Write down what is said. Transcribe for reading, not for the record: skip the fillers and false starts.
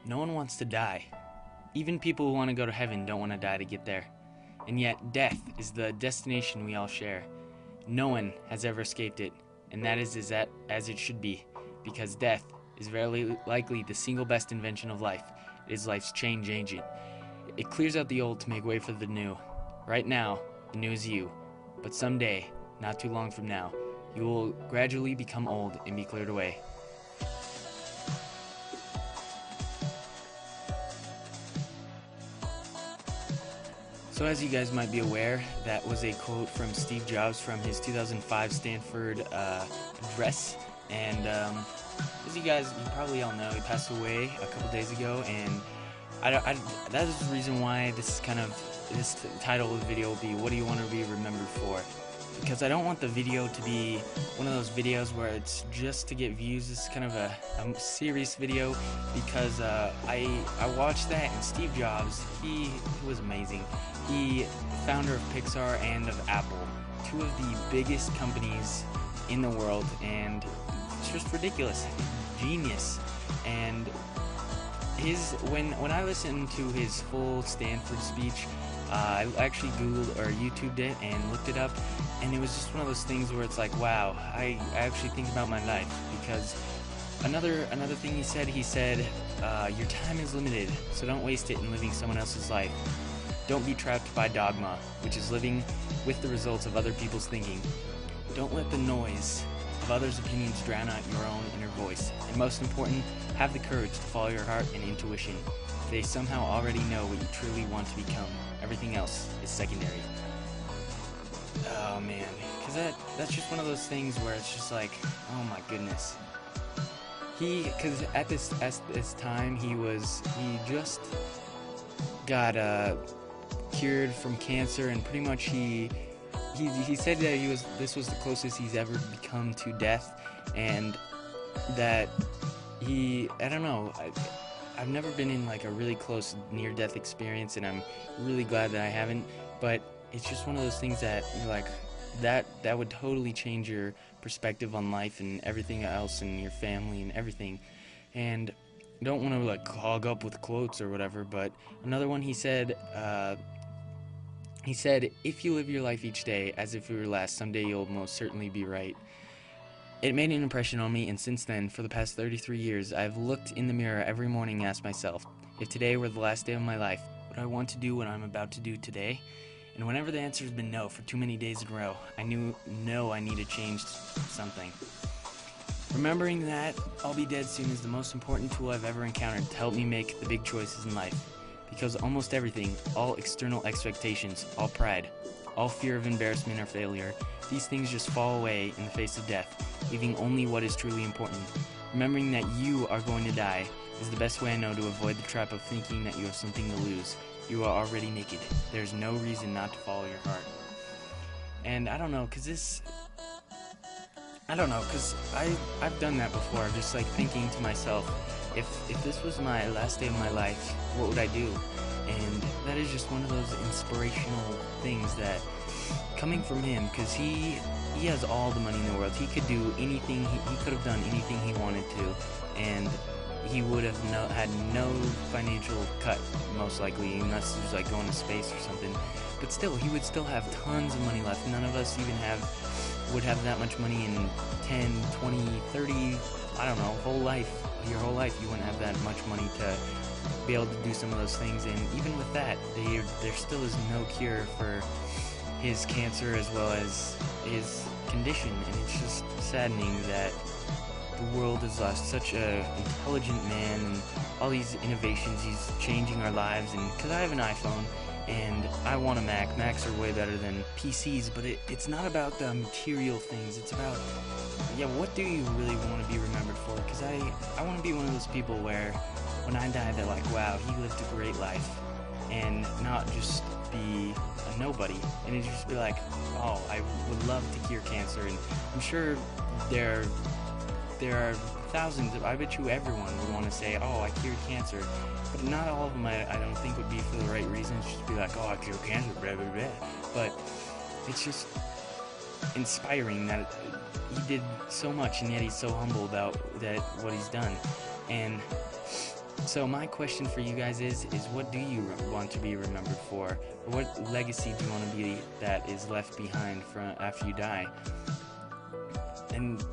No one wants to die. Even people who want to go to heaven don't want to die to get there. And yet, death is the destination we all share. No one has ever escaped it, and that is as it should be, because death is very likely the single best invention of life. It is life's change agent. It clears out the old to make way for the new. Right now, the new is you, but someday, not too long from now, you will gradually become old and be cleared away. So as you guys might be aware, that was a quote from Steve Jobs from his 2005 Stanford address. And as you probably all know, he passed away a couple days ago, and that is the reason why this title of the video will be, what do you want to be remembered for? Because I don't want the video to be one of those videos where it's just to get views. This is kind of a serious video, because I watched that, and Steve Jobs, he was amazing. He founder of Pixar and of Apple, two of the biggest companies in the world, and it's just ridiculous. Genius. And when I listened to his full Stanford speech, I actually Googled or YouTubed it and looked it up, and it was just one of those things where it's like, wow, I actually think about my life. Because another thing he said, your time is limited, so don't waste it in living someone else's life. Don't be trapped by dogma, which is living with the results of other people's thinking. Don't let the noise of others' opinions drown out your own inner voice. And most important, have the courage to follow your heart and intuition. They somehow already know what you truly want to become. Everything else is secondary. Oh man, because that's just one of those things where it's just like, oh my goodness. Because at this time, he just got cured from cancer, and pretty much he said that this was the closest he's ever become to death, and that I don't know, I've never been in like a really close near-death experience, and I'm really glad that I haven't, but it's just one of those things that like that would totally change your perspective on life and everything else, and your family and everything. And I don't want to like hog up with quotes or whatever, but another one he said, if you live your life each day as if it were last, someday you'll most certainly be right. It made an impression on me, and since then, for the past 33 years, I've looked in the mirror every morning and asked myself, if today were the last day of my life, would I want to do what I'm about to do today? And whenever the answer has been no for too many days in a row, I know I need to change something. Remembering that I'll be dead soon is the most important tool I've ever encountered to help me make the big choices in life. Because almost everything, all external expectations, all pride, all fear of embarrassment or failure, these things just fall away in the face of death, leaving only what is truly important. Remembering that you are going to die is the best way I know to avoid the trap of thinking that you have something to lose. You are already naked. There's no reason not to follow your heart. And I don't know, because I've done that before, just like thinking to myself, if this was my last day of my life, what would I do? And that is just one of those inspirational things that, coming from him, because he has all the money in the world. He could do anything, he could have done anything he wanted to, and he would have had no financial cut, most likely, unless he was like going to space or something. But still, he would still have tons of money left. None of us even would have that much money in 10, 20, 30, I don't know, your whole life you wouldn't have that much money to be able to do some of those things. And even with that, there still is no cure for his cancer as well as his condition, and it's just saddening that the world has lost such an intelligent man, and all these innovations, he's changing our lives. And because I have an iPhone and I want a Mac, Macs are way better than PCs, but it's not about the material things, it's about, what do you really want to be remembered for? Because I want to be one of those people where when I die, they're like, wow, he lived a great life, and not just be a nobody, and it just be like, oh, I would love to cure cancer. And I'm sure there are thousands I bet you everyone would want to say, oh, I cured cancer, but not all of them I don't think would be for the right reasons, just be like, oh, I cured cancer, blah, blah, blah. But it's just inspiring that he did so much, and yet he's so humble about what he's done. And So my question for you guys is what do you want to be remembered for? Or what legacy do you want to be that is left behind from after you die? And